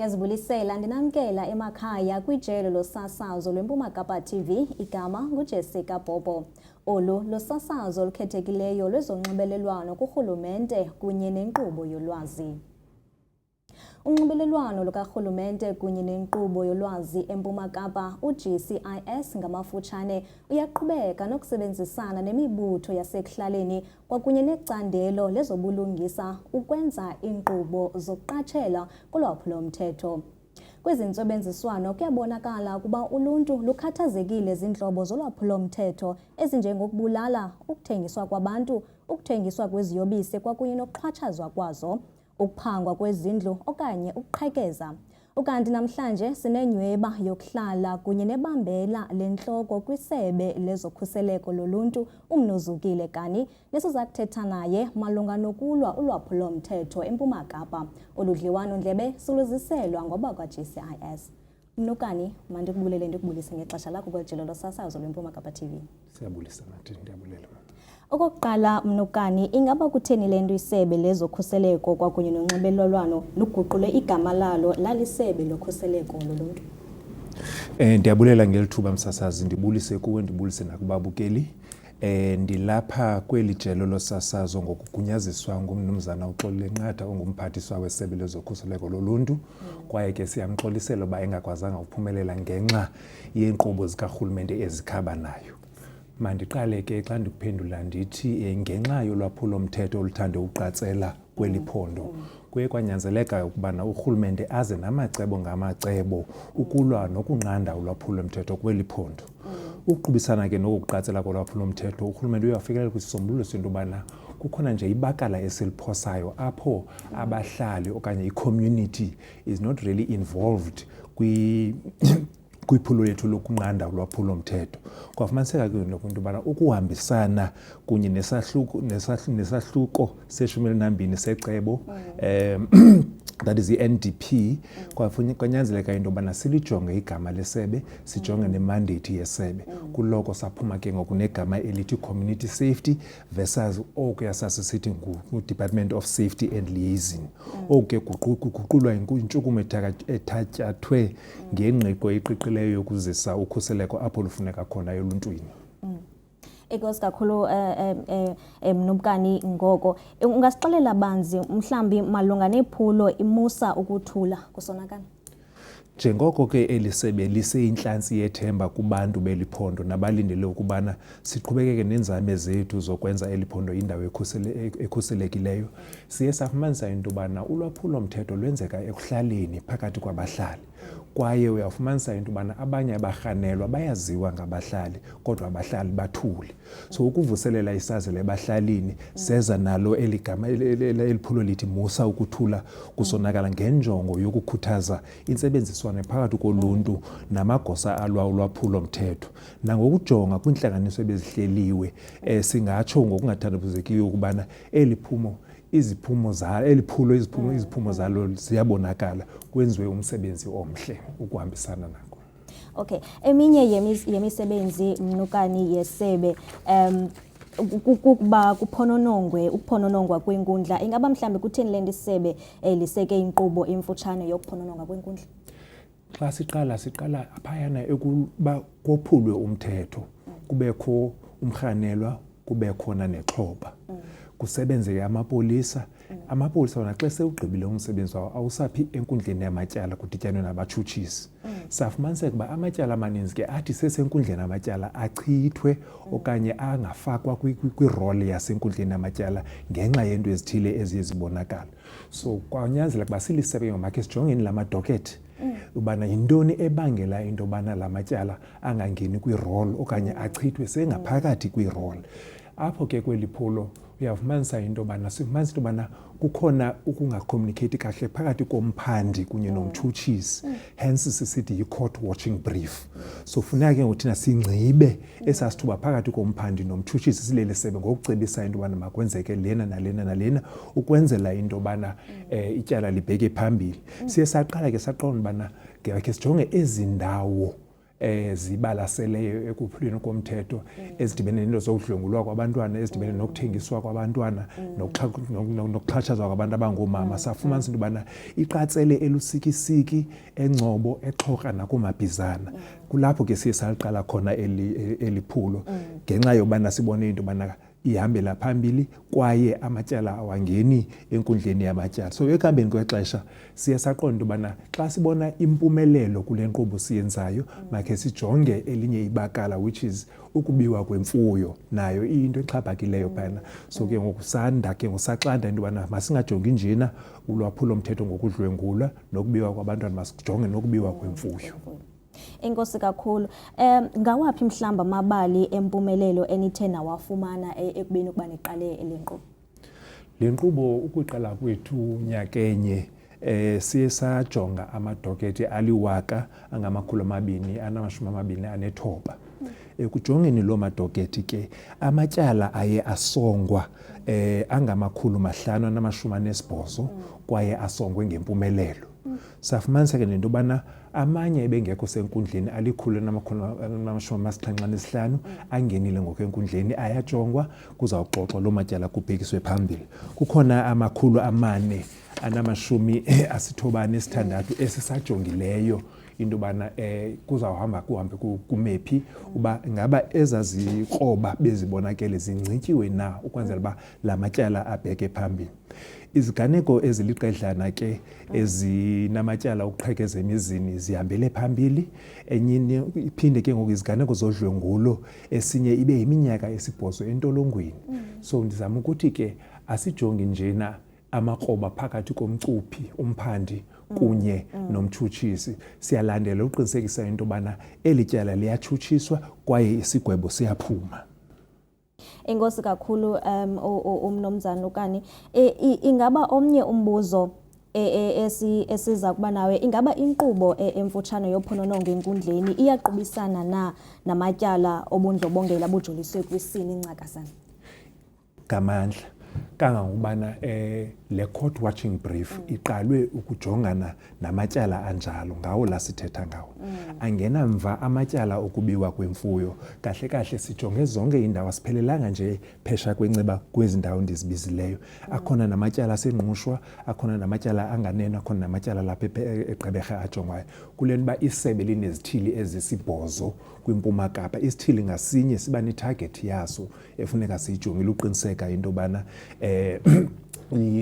Yazibulisela ndinamkela emakhaya kwijelo losasazo lweMpuma Kapa TV. Igama nguJessica Bobo. Olu losasazo olukhethekileyo lwezonxibelelwano kurhulumente kunye nenkqubo yolwazi. Unxibelelwano lukarhulumente kunye nenkqubo yolwazi eMpuma Kapa, uGCIS ngamafutshane, uyaqhubeka nokusebenzisana nemibutho yasekuhlaleni kwakunye necandelo lezobulungisa ukwenza iinkqubo zokuqatshelwa kolwaphulo-mthetho. Kwezi ntsebenziswano kuyabonakala ukuba uluntu lukhathazekile zintlobo zolwaphulo-mthetho ezinjengokubulala, ukuthengiswa kwabantu, ukuthengiswa kweziyobisi kwakunye nokuxhatshazwa kwazo, ukuphangwa kwezindlu okanye ukuqhekeza. Ukanti namhlanje sinenyweba yokuhlala kunye nebambela lentloko kwisebe lezokhuseleko loluntu uMnuzukile Kani nesiza kuthetha naye malunga nokulwa ulwaphulo-mthetho eMpuma Kapa. Oludliwano-ndlebe siluziselwa ngoba kwa-GCIS. Mnukani, mandikubulele ndikubulise ngexesha lakho kwejelo losasazo lweMpuma Kapa TV. Siyabulisa nathi, ndiyabulela. Okokuqala, Mnukani, ingaba kutheni le nto isebe lezokhuseleko kwakunye nonxibelelwano luguqule igama lalo lalisebe lokhuseleko loluntu? Ndiyabulela ngelithuba msasazi, ndibulise kuwe, ndibulise nakubabukeli. Ndilapha kweli jelo losasazo ngokugunyaziswa ngumnumzana uXolile Nqatha ongumphathiswa wesebe lezokhuseleko loluntu, kwaye ke siyamxolisela uba engakwazanga ukuphumelela ngenxa yeenkqubo zikarhulumente ezikhabanayo. Mandiqale ke xa ndikuphendula ndithi ngenxa yolwaphulo-mthetho oluthande uqatsela kweli phondo, kuye kwanyanzeleka ukubana urhulumente aze namacebo ngamacebo ukulwa nokunqanda ulwaphulo-mthetho kweli phondo. Ukuqubisana ke nokuqatsela kolwaphulo-mthetho, urhulumente uyafikelela kwisisombululo sento yobana kukhona nje ibakala esiliphosayo apho abahlali okanye i-community is not really involved kwiphulo lethu lokunqanda ulwaphulo-mthetho. Kwafumaniseka ke into yobana ukuhambisana kunye nesahluko se-12 secebo, that is i-NDP, kwanyanzeleka into yobana silijonge igama lesebe, sijonge nemandate yesebe. Kuloko saphuma ke ngoku negama elithi Community Safety versus okuya sasisithi ngu-Department of Safety and Liaison. Oku kuguqulwa intshukumo ethatyathwe ngengqiqo eqiqileyo yokuzisa ukhuseleko apho lufuneka khona eluntwini. Enkosi kakhulu Mnumkani ngoko. Ungasixelela banzi mhlambi malunga nephulo imusa ukuthula kusonakala? Njengoko ke elisebe liseyintlantsi yethemba kubantu beliphondo nabalindele ukubana siqhubekeke nenzame zethu zokwenza eliphondo indawo ekhuselekileyo, siye safumanisa into yobana ulwaphulo-mthetho lwenzeka ekuhlaleni phakathi kwabahlali. Kwaye uyafumanisa into yobana abanye abarhanelwa bayaziwa ngabahlali kodwa abahlali bathule. So ukuvuselela isazelo ebahlalini seza nalo eligama eliphulo lithi musa ukuthula kusonakala ngenjongo yokukhuthaza intsebenziswano phakathi koluntu namagosa alwa ulwaphulo-mthetho nangokujonga kwintlanganiso ebezihleliwe. Singatsho ngokungathandabuzekiyo ukubana iziphumo zalo ziyabonakala, kwenziwe umsebenzi omhle ukuhambisana nako. Okay, eminye yemisebenzi Mnukani yesebe kukuba ukuphononongwa kwenkundla. Ingaba mhlambi kutheni le nto isebe liseke inkqubo emfutshane yokuphononongwa kwenkundla? Xa siqala aphayana ekuba kophulwe umthetho, kubekho umrhanelwa, kube khona nexhoba. Kusebenze amapolisa. Amapolisa wona xa sewugqibile umsebenzi wawo awusaphi enkundleni yamatyala kudityanwe nabatshutshisi. Safumaniseka ukuba amatyala amaninzi ke athi sesenkundleni yamatyala achithwe okanye angafakwa kwirole yasenkundleni yamatyala ngenxa yento ezithile eziye zibonakala. So kwanyanzeleka ukuba silisebe makhe sijongeni la madokethi ubana yintoni ebangela into yobana la matyala angangeni kwirole okanye achithwe sengaphakathi kwirole. Apho ke kweli phulo uyafumanisa into yobana sifumanisa into yobana kukhona ukungacommunicate kahle phakathi komphandi kunye nomtshutshisi. Hence sisithi yi-court watching brief. So funeka ke ngothina singcibe esasithuba phakathi komphandi nomtshutshisi silele sebe ngokucebisa into yobana makwenzeke lena nalena nalena ukwenzela into yobana ityala libheke phambili. Siye saqala ke saqonda ubana ngekhe sijonge ezi ndawo zibalaseleyo ekuphulweni komthetho ezidibene nento zokudlwengulwa kwabantwana, ezidibene nokuthengiswa kwabantwana, nokuxhatshazwa kwabantu abangoomama. Safumanisa into yobana iqatsele elusikisiki, eNgcobo, eXhorha nakoomabhizana. Kulapho ke siye saliqala khona eli phulo ngenxa yobana sibone into yobana ihambela phambili kwaye amatyala awangeni enkundleni yamatyala. So ekuhambeni kwexesha siye saqonda into yobana xa sibona impumelelo kule nkqubo siyenzayo makhe sijonge elinye ibakala, which is ukubiwa kwemfuyo. Nayo iyinto exhaphakileyo phana. So ke ngokusanda ke ngosaxanda into yobana masingajongi njena ulwaphulomthetho ngokudlwengulwa nokubiwa kwabantwana, masijonge nokubiwa kwemfuyo. Enkosi kakhulu. Ngawaphi mhlamba amabali empumelelo enithe nawafumana ekubeni ukuba niqale le nkqubo? Le nkqubo ukuqala kwethu nyakenye siye sajonga amadokethi ali-1,229. Ekujongeni loo madokethi ke amatyala aye asongwa angama-548 kwaye asongwe ngempumelelo. Safumanisa ke nento yobana amanye ebengekho senkundleni ali-175 angenile ngokwenkundleni, ayajongwa, kuzawuxoxwa loo matyala kubhekiswe phambili. Kukhona 496 esisajongileyo into yobana kuhambe kumephi uba ingaba ezazikroba bezibonakele zincityiwe na ukwenzela uba la matyala abheke phambili. Iziganeko eziliqedlana ke ezinamatyala okuqhekeza emizini zihambele phambili. Enye iphinde ke ngoku iziganeko zodlwengulo esinye ibe yiminyaka esi-8 entolongweni. So ndizama ukuthi ke asijongi njena amakroba phakathi komcuphi, umphandi kunye nomtshutshisi. Siyalandela uqinisekisa into yobana eli tyala liyatshutshiswa kwaye isigwebo siyaphuma. Enkosi kakhulu umnomzana Lukani. Ingaba omnye umbuzo esiza kuba nawe, ingaba inkqubo emfutshane yophononongo enkundleni iyaqubisana na namatyala obundlobongela bujoliswe kwisini Ncakasana? Ngamandla kangangubana le court watching brief iqalwe ukujongana namatyala anjalo, ngawo la sithetha ngawo. Angenamva amatyala okubiwa kwemfuyo. Kahle kahle sijonge zonke iindawo, asiphelelanga nje phesha kwenceba kwezi ndawo ndizibizileyo. Akhona namatyala asengqushwa, akhona namatyala anganeno, akhona namatyala lapha eGqeberha ajongwayo. Kule nto uba isebe linezithili ezisi-8 kwiMpuma Kapa, isithili ngasinye siba netarget yaso efuneka siyijongile uqiniseka into yobana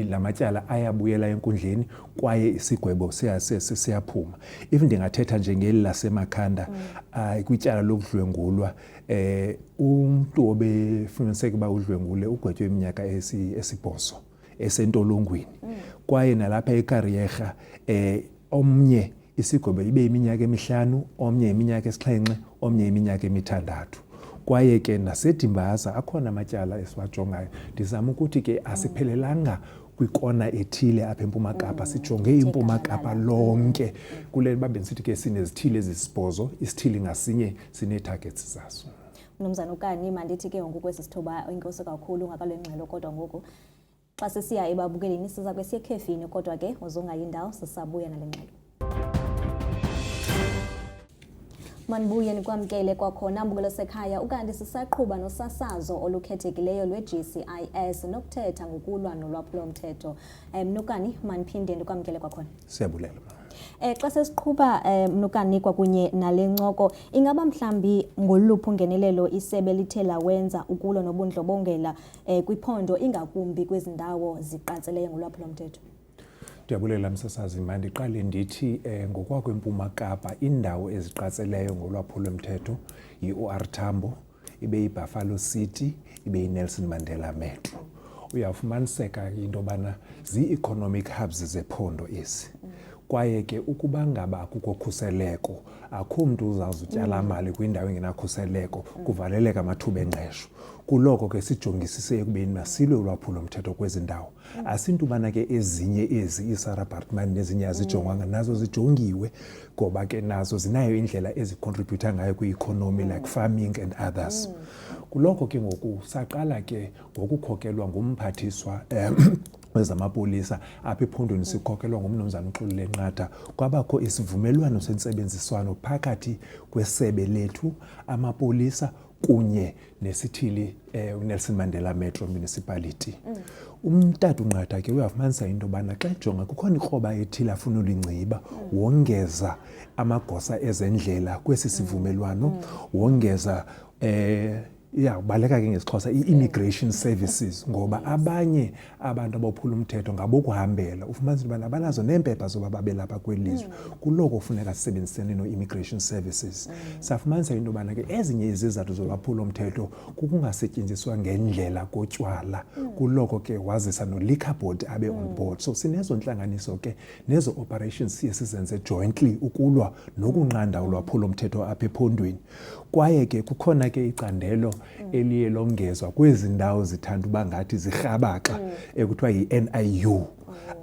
la matyala ayabuyela enkundleni kwaye isigwebo siyaphuma. If ndingathetha njengeli lasemakhanda kwityala lokudlwengulwa, umntu obefumaniseka uba udlwengule ugwetywe iminyaka esi-8 esentolongweni. Kwaye nalapha eKariyerha omnye isigwebo ibe iminyaka 5, omnye iminyaka 7, omnye iminyaka 6. Kwaye ke naseDimbaza akhona amatyala esiwajongayo. Ndizama ukuthi ke asiphelelanga kwikona ethile apha eMpuma Kapa, sijonge iMpuma Kapa lonke. Kule babendisithi ke sinezithili ezisi-8, isithili ngasinye sine-targets zaso. Mnumzana Lukani, mandithi ke ngoku kwesisithoba inkosi kakhulu ngakalwengxelo, kodwa ngoku xa sisiya ebabukeleni siza kwesiya ekhefini, kodwa ke uzongayi indawo sisabuya nale ngxelo. Manibuye nikwamkele kwakhona mbukelo sekhaya, ukanti sisaqhuba nosasazo olukhethekileyo lwe-GCIS nokuthetha ngokulwa nolwaphulomthetho. Mnukani, maniphinde ndikwamkele kwakhona. Siyabulela. Xa sesiqhuba Mnukani kwakunye nale ncoko, ingaba mhlambi ngoluphi ungenelelo isebe lithe lawenza ukulwa nobundlobongela kwiphondo, ingakumbi kwezi ndawo ziqatseleyo ngolwaphulomthetho? Ndiyabulela msasazi, mandiqale ndithi ngokwakwempuma Kapa indawo eziqatseleyo ngolwaphulomthetho yi-OR Tambo, ibe yiBuffalo City, ibe yiNelson Mandela Metro. Uyafumaniseka into yobana zii-economic hubs zephondo ezi. Kwaye ke ukuba ngaba akukho khuseleko, akho mntu uzawutyala mali kwindawo engenakhuseleko, kuvaleleka amathuba engqesho. Kuloko ke sijongisise ekubeni masilwe ulwaphulomthetho kwezi ndawo. Asinto ubana ke ezinye ezi iSarah Baartman nezinye azijongwanga, nazo zijongiwe ngoba ke nazo zinayo indlela ezicontributa ngayo kwi-economy like farming and others. Kuloko ke ngoku saqala ke ngokukhokelwa ngumphathiswa wezamapolisa apha ephondweni sikhokelwa ngumnumzana uXolile Nqatha. Kwabakho isivumelwano sentsebenziswano phakathi kwesebe lethu amapolisa kunye nesithili Nelson Mandela Metro Municipality. Umtata uNqatha ke uyafumanisa into yobana xa ejonga kukhona ikroba ethile afuna ulinciba, wongeza amagosa ezendlela kwesi sivumelwano, wongeza baleka ke ngesiXhosa i-immigration services, ngoba abanye abantu abophula umthetho ngabokuhambela. Ufumanisa ubana abanazo neempepha zoba babe lapha kwelizwe, kuloko kufuneka sisebenzisene no-immigration services. Safumanisa into yobana ke ezinye izizathu zolwaphulo mthetho kukungasetyenziswa ngendlela kotywala, kuloko ke wazisa no-liquor board abe on board. So sinezo ntlanganiso ke nezo operations siye sizenze jointly ukulwa nokunqanda ulwaphulo mthetho apha ephondweni. Kwaye ke kukhona ke icandelo eliye longezwa kwezi ndawo zithanda uba ngathi zirhabaxa ekuthiwa yi-NIU,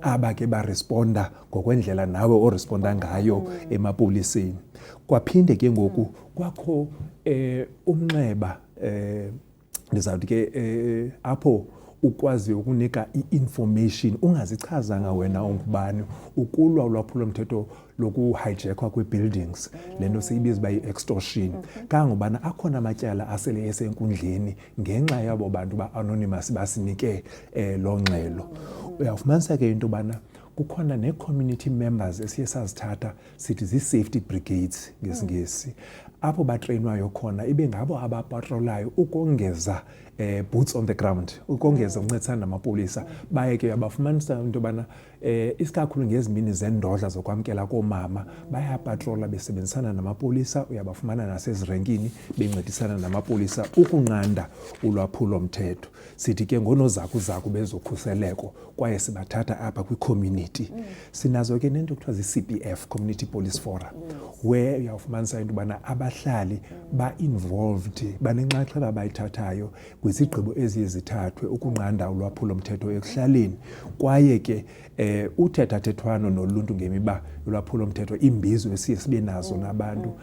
aba ke baresponda ngokwendlela nawe oresponda ngayo emapoliseni. Kwaphinde ke ngoku kwakho umnxeba ndizawuthi ke apho ukwazi ukunika i-information ungazichazanga wena ongubani, ukulwa ulwaphulo mthetho lokuhijackwa kwe-buildings, lento siyibiza uba yi-extortion. Kangobana akhona amatyala asele esenkundleni ngenxa yabo bantu ba-anonymous basinike loo ngxelo. Uyafumanisa ke into yobana kukhona ne-community members esiye sazithatha sithi zii-safety brigades ngesingesi, apho batreyinwayo khona ibe ngabo abapatrolayo ukongeza boots on the ground, ukongeza uncedisana namapolisa. Baye ke abafumanisa into yobana isikakhulu ngezimini zendodla zokwamkela koomama bayapatrola besebenzisana namapolisa, uyabafumana nasezirenkini bencedisana namapolisa ukunqanda ulwaphulo mthetho. Sithi ke ngonozakuzaku bezokhuseleko kwaye sibathatha apha kwi-community. Sinazo ke nento kuthiwa zi-CPF, Community Police Forum, where uyawufumanisa into yobana abahlali ba-involved, banenxaxheba bayithathayo kwizigqibo eziye zithathwe ukunqanda ulwaphulo mthetho ekuhlaleni. Kwaye ke uthethathethwano noluntu ngemiba yolwaphulo mthetho, imbizo esiye sibe nazo nabantu,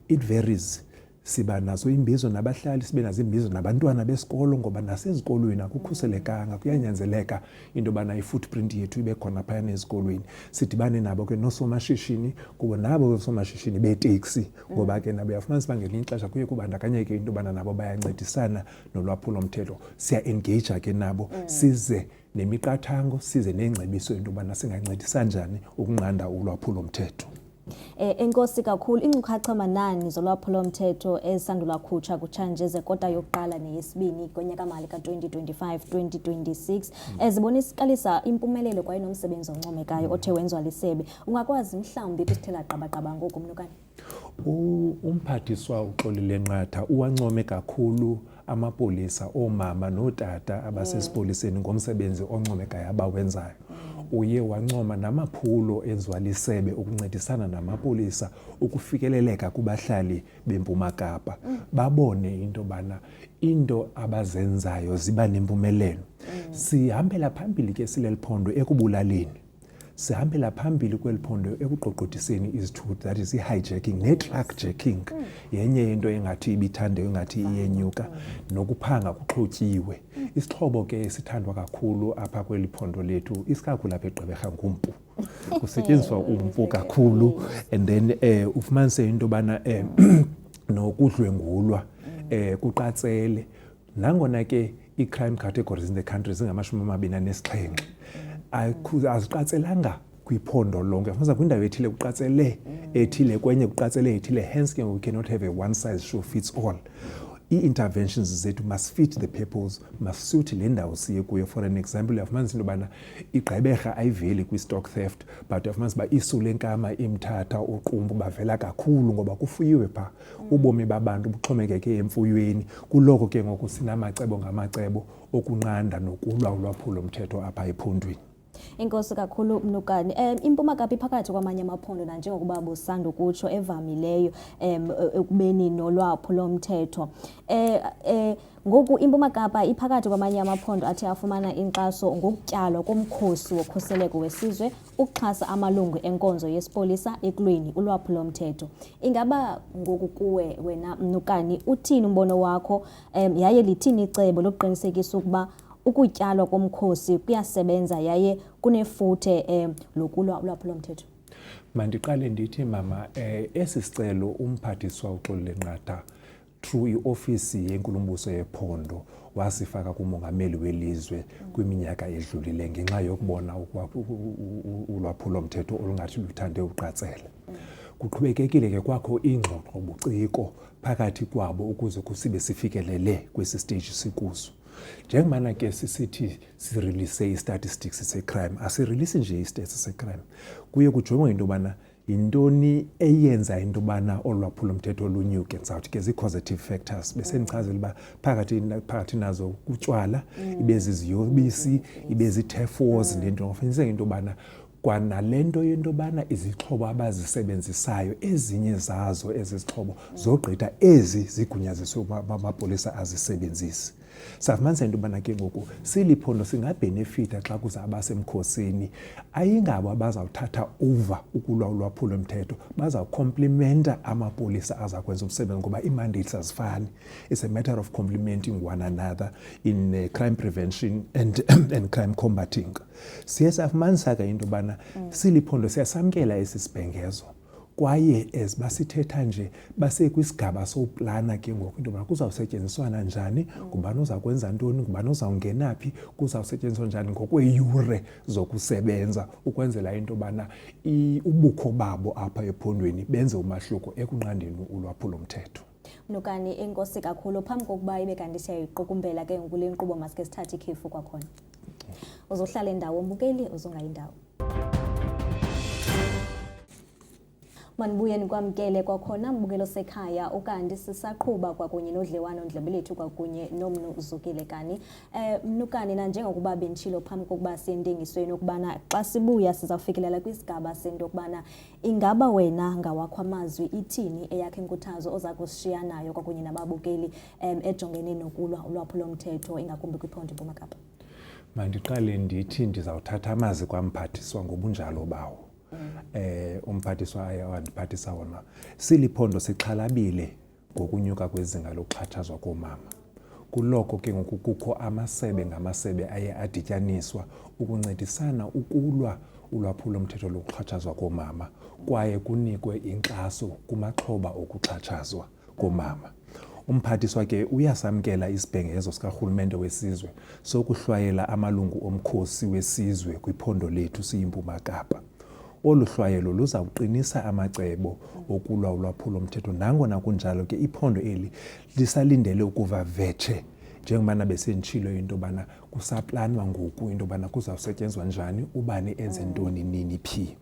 it varies. Siba nazo imbizo nabahlali, sibe nazo imbizo nabantwana besikolo, ngoba nasezikolweni akukhuselekanga, kuyanyanzeleka into yobana i-footprint yethu ibe khona phayana ezikolweni. Sidibane nabo ke noosomashishini, kuba nabo oosomashishini beeteksi, ngoba ke nabo uyafumanisa uba ngelinye ixesha kuye kubandakanyeke into yobana nabo bayancedisana nolwaphulo mthetho. Siya-engeyija ke nabo, size nemiqathango, size neengcebiso into yobana singancedisa njani ukunqanda ulwaphulo mthetho. Enkosi kakhulu. Iinkcukacha manani zolwaphulo mthetho ezisandula khutsha kutshanje zekota yokuqala neyesibini konyaka-mali ka-2025-2026 ezibonisikalisa impumelelo kwaye nomsebenzi oncomekayo othe wenziwa lisebe. Ungakwazi mhlawumbi kusithela qabaqaba ngoku Mnukane? Umphathiswa uXolile Nqatha uwancome kakhulu amapolisa, oomama nootata abasesipoliseni ngomsebenzi oncomekayo abawenzayo. Uye wancoma namaphulo enziwa lisebe ukuncedisana namapolisa ukufikeleleka kubahlali beMpuma Kapa, babone into yobana into abazenzayo ziba nempumelelo. Sihambela phambili ke sileli phondo ekubulaleni, sihambela phambili kweli phondo ekuqoqodiseni izithuthi, that is i-hijacking ne-truck jacking, yenye into engathi ibithandeyo engathi iyenyuka, nokuphanga kuxhotyiwe. Isixhobo ke esithandwa kakhulu apha kweli phondo lethu, isikakhulu apha eGqeberha, ngumpu. Kusetyenziswa umpu kakhulu, and then ufumanise into yobana nokudlwengulwa kuqatsele. Nangona ke i-crime categories in the country zingama-27 aziqatselanga kwiphondo lonke. Kufanele kwindawo ethile kuqatsele ethile, kwenye kuqatsele ethile, hence ke we cannot have a one size shoe fits all. Ii-interventions zethu must fit the purpose, must suit le ndawo siye kuyo. For an example, uyafumanisa into yobana iGqeberha ayiveli kwi-stock theft, but uyafumanisa uba iSulenkama, iMthatha, uQumbu bavela kakhulu ngoba kufuyiwe phaa. Ubomi babantu buxhomekeke emfuyweni, kuloko ke ngoku sinamacebo ngamacebo okunqanda nokulwa ulwaphulo mthetho apha ephondweni. Inkosi kakhulu Mnukane. IMpuma Kapa iphakathi kwamanye amaphondo nanjengokuba busanda kutsho evamileyo ekubeni nolwaphulo mthetho. Ngoku iMpuma Kapa iphakathi kwamanye amaphondo athe afumana inkxaso ngokutyalwa komkhosi wokhuseleko wesizwe ukuxhasa amalungu enkonzo yesipolisa ekulweni ulwaphulo mthetho. Ingaba ngoku kuwe wena Mnukane uthini umbono wakho, yaye lithini icebo lokuqinisekisa ukuba ukutyalwa komkhosi kuyasebenza yaye kunefuthe lokulwa ulwaphulomthetho? Mandiqale ndithi mama, esi sicelo umphathiswa uXolile Nqatha through iofisi yenkulumbuso yephondo wasifaka kumongameli welizwe kwiminyaka edlulile ngenxa yokubona ulwaphulomthetho olungathi luthande uqatsela. Kuqhubekekile ke kwakho ingxoxo buciko phakathi kwabo ukuze kusibe sifikelele kwesi stage sikuso. Njengobana ke sisithi sirelease i-statistics se-crime, asirelease nje i-stats se-crime. Kuye kujongwe into yobana yintoni eyenza into yobana olwaphulomthetho lunyuke. Ndizawuthi ke zii-causative factors. Besendichazela uba phakathi nazo kutywala, ibe ziziyobisi, ibe zii-turf wars nento. Kufuniseke into yobana kwanale nto yento yobana izixhobo abazisebenzisayo ezinye zazo ezi zixhobo zogqitha ezi zigunyaziswe amapolisa azisebenzisi. Safumanisa into yobana ke ngoku siliphondo singabhenefitha xa kuza abasemkhosini ayingabo abazawuthatha over ukulwa ulwaphulomthetho, bazawukomplimenta amapolisa aza kwenza umsebenzi ngoba ii-mandates azifani. It's a matter of complementing one another in crime prevention and crime combating. Siye safumanisa ke into yobana siliphondo siyasamkela esi sibhengezo kwaye as basithetha nje basekwisigaba soplana ke ngoku into yobana kuzawusetyenziswana njani, ngubani oza kwenza ntoni, ngubani ozawungena phi, kuzawusetyenziswa njani ngokweeyure zokusebenza ukwenzela into yobana ubukho babo apha ephondweni benze umahluko ekunqandeni ulwaphulomthetho. Mnukani, enkosi kakhulu. Phambi kokuba ibe kanti siyayiqukumbela ke ngokule nkqubo masike sithathe ikhefu kwakhona. Uzohlala endawo mbukeli, uzongayindawo. Manibuye nikwamkele kwakhona mbukelo sekhaya ukanti sisaqhuba kwakunye nodlewano-ndlebe lethu kwakunye noMnu Zukile Kani. Mnukani, nanjengokuba benditshilo phambi kokuba sentengisweni ukubana xa sibuya sizawufikelela kwisigaba sento okubana ingaba wena ngawakho amazwi ithini eyakhe inkuthazo oza kusishiya nayo kwakunye nababukeli ejongene nokulwa ulwaphulomthetho ingakumbi kwiphondo eMpuma Kapa? Mandiqale ndithi ndizawuthatha amazwi kwamphathiswa ngobunjalo bawo. Umphathiswa wandiphathisa wona. Siliphondo sixhalabile ngokunyuka kwezinga lokuxhatshazwa koomama. Kuloko ke ngoku kukho amasebe ngamasebe aye adityaniswa ukuncedisana ukulwa ulwaphulomthetho lokuxhatshazwa koomama kwaye kunikwe inkxaso kumaxhoba okuxhatshazwa koomama. Umphathiswa ke uyasamkela isibhengezo sikarhulumente wesizwe sokuhlwayela amalungu omkhosi wesizwe kwiphondo lethu siyiMpuma Kapa. Olu hlwayelo luzawuqinisa amacebo okulwa ulwaphulomthetho nangona kunjalo ke iphondo eli lisalindele ukuva vetshe njengobana besenditshilo into yobana kusaplanwa ngoku into yobana kuzawusetyenzwa njani, ubani enze ntoni nini phi.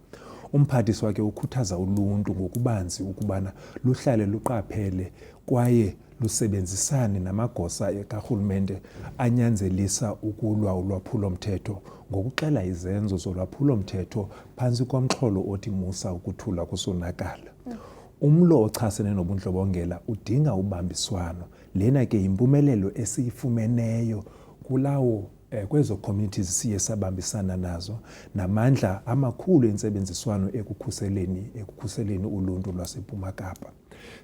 Umphathiswa ke ukhuthaza uluntu ngokubanzi ukubana luhlale luqaphele kwaye lusebenzisane namagosa karhulumente anyanzelisa ukulwa ulwaphulomthetho ngokuxela izenzo zolwaphulomthetho phantsi komxholo othi musa ukuthula kusonakala. Umlo ochasene nobundlobongela udinga ubambiswano. Lena ke yimpumelelo esiyifumeneyo kulawo kwezo communities siye sabambisana nazo namandla amakhulu entsebenziswano ekukhuseleni uluntu lwaseMpuma Kapa.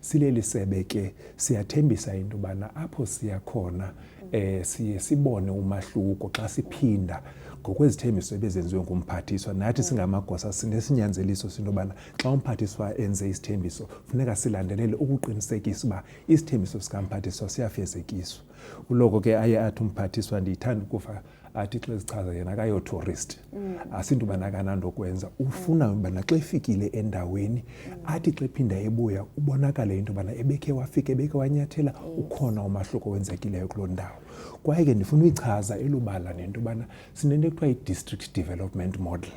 Sileli sebe ke siyathembisa into yobana apho siya khona siye sibone umahluko xa siphinda ngokwezithembiso ebezenziwe ngumphathiswa. Nathi singamagosa sinesinyanzeliso into yobana xa umphathiswa enze isithembiso funeka silandelele ukuqinisekisa uba isithembiso sikamphathiswa siyafezekiswa. Kuloko ke aye athi umphathiswa ndiyithanda ukufa athi xa zichaza yena akayo-tourist. Asinto yobana akananto kwenza, ufuna ubana xa efikile endaweni athi xa ephinda ebuya ubonakale into yobana ebekhe wafika ebekhe wanyathela ukhona umahluko owenzekileyo kuloo ndawo. Kwaye ke ndifuna uyichaza elubala nento yobana sinento ekuthiwa i-district development model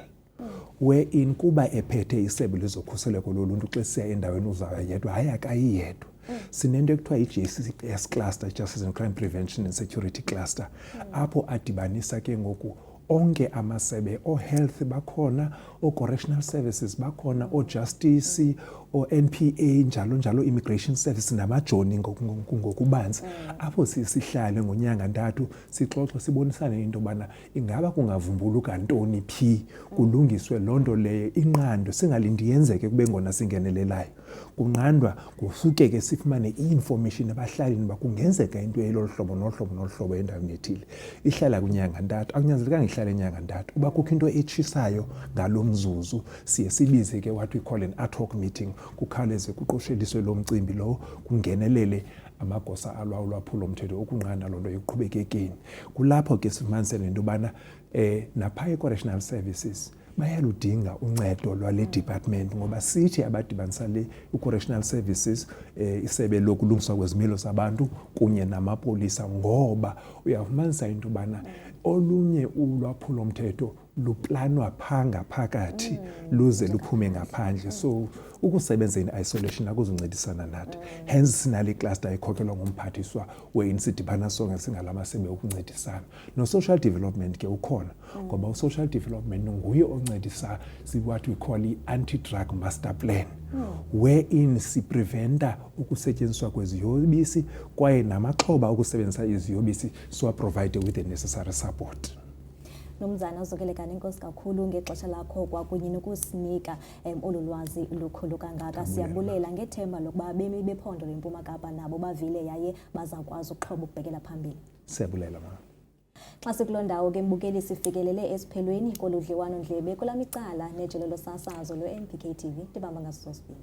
wherein kuba ephethe isebe lezokhuseleko loluntu xa siya endaweni uzawuyedwa hayi akayiyedwa. Sinento ekuthiwa i-JCS cluster, Justice and Crime Prevention and Security Cluster, apho adibanisa ke ngoku onke amasebe o-health bakhona, o-correctional services bakhona, o-justice, o-NPA njalo njalo, immigration service namajoni ngokubanzi. Apho sihlale ngonyanga ntathu sixoxe sibonisane into yobana ingaba kungavumbuluka ntoni phi kulungiswe loo nto leyo inqandwe, singalindi yenzeke kube ngona singenelelayo. Kunqandwa kusuke ke sifumane i-information abahlalini uba kungenzeka into elolu hlobo nohlobo nohlobo endaweni ethile. Ihlala kwinyanga ntathu, akunyanzelekanga ihlale inyanga ntathu. Uba kukho into etshisayo ngalo mzuzu siye sibize ke what we call an ad hoc meeting, kukhawuleze kuqosheliswe lo mcimbi lowo, kungenelele amagosa alwaphulomthetho ukunqanda loo nto ekuqhubekekeni. Kulapho ke sifumanisene into yobana napha e-correctional services bayaludinga uncedo lwale department, ngoba sithi abadibanisa le i-correctional services isebe lokulungiswa kwezimilo zabantu kunye namapolisa, ngoba uyafumanisa into yobana olunye ulwaphulomthetho luplanwa phaa ngaphakathi luze luphume ngaphandle. So ukusebenza in isolation akuzuncedisana nathi. Hence sinale cluster ekhokelwa ngumphathiswa we-insidibana sonke singalamasebe okuncedisana. No-social development ke ukhona, ngoba u-social development nguye oncedisa what we call i-anti-drug master plan, wherein sipreventa ukusetyenziswa kweziyobisi kwaye namaxhoba okusebenzisa iziyobisi siwaprovide with the necessary support. Nomzana uzokelekani, inkosi kakhulu ngexesha lakho kwakunye nokusinika olu lwazi lukhulu kangaka. Siyabulela ngethemba lokuba abemi bephondo leMpuma Kapa nabo bavile yaye bazakwazi ukuxhoba ukubhekela phambili. Siyabulela mama. Xa sikuloo ndawo ke mbukeli sifikelele esiphelweni koludliwano ndlebe kula micala nejelo losasazo lwe-NPK TV ndibamba ngaso sosibini.